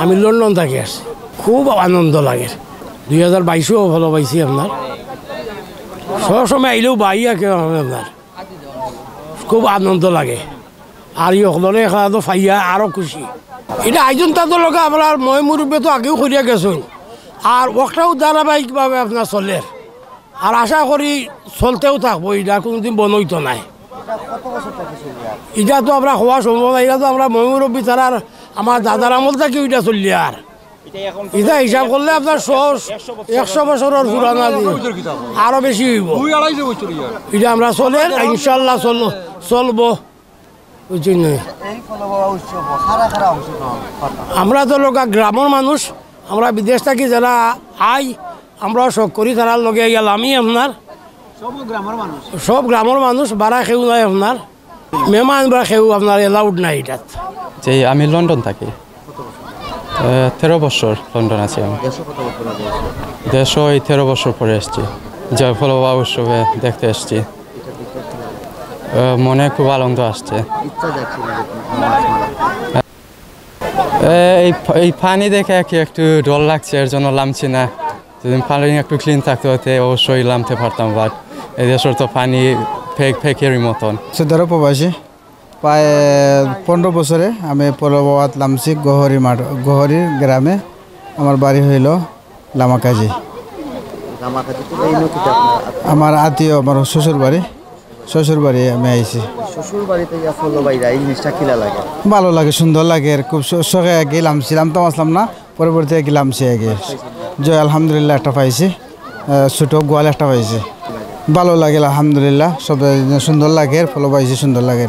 আমি লন্ডন থেকে আসছি, খুব আনন্দ লাগে। 2022-ও ভালো পাইছি আপনার, সবসময় আইলেও বাইয়া কেউ আপনার খুব আনন্দ লাগে। আর ইহলরে খেলা তো ফাইয়া আরও খুশি। এটা আয়োজন তাদের লগে আপনার মই মুরব্বী তো আগেও করিয়া গেছেন, আর ওটাও ধারাবাহিকভাবে আপনার চলে, আর আশা করি চলতেও থাকবো। এটা কোনোদিন বনইতো নাই। এটা তো আমরা হওয়া সম্ভব না। এটা তো আমরা মই মুরব্বী তারা আমার দাদার আমল থেকে ওইটা চললি। আর এটা হিসাব করলে আপনার 100 বছরের পুরানা আরো বেশি হইব। এটা আমরা চলে ইনশাল্লাহ চলবো। আমরা তো লোক গ্রামের মানুষ, আমরা বিদেশ থাকি যারা আমরা শখ করি তারার লগে গেলামই। আপনার সব গ্রামের মানুষ, বাড়া খেউ নাই আপনার, মেহমান বা খেউ আপনার এলাউড নাই এটাত। যে আমি লন্ডন থাকি, 13 বছর লন্ডন আছি আমি। দেশও এই 13 বছর পরে এসছি, জয় ফলবা উৎসবে দেখতে এসছি। মনে খুব আনন্দ আসছে। এই পানি দেখে একটু ডর লাগছে, এর জন্য নামছি না। যদি পানি একটু ক্লিন থাকতে হতে অবশ্যই নামতে পারতাম, বাট এই দেশের তো পানি ফেকেরই মতন। ধরো প্রবাসী প্রায় 15 বছরে আমি পলবাত নামছি গহরির গ্রামে। আমার বাড়ি হইল লামাকাজি। আমার আত্মীয়, আমার শ্বশুর বাড়ি আমি আইছি। ভালো লাগে, সুন্দর লাগে, খুব শখে আগে লামছিলাম তো আসলাম না, পরবর্তী আগে লামছি আগে। জয় আলহামদুলিল্লাহ একটা পাইছি, ছোট গোয়াল একটা পাইছি। ভালো লাগে আলহামদুলিল্লাহ, সব সুন্দর লাগে, ফলো পাইছি সুন্দর লাগে।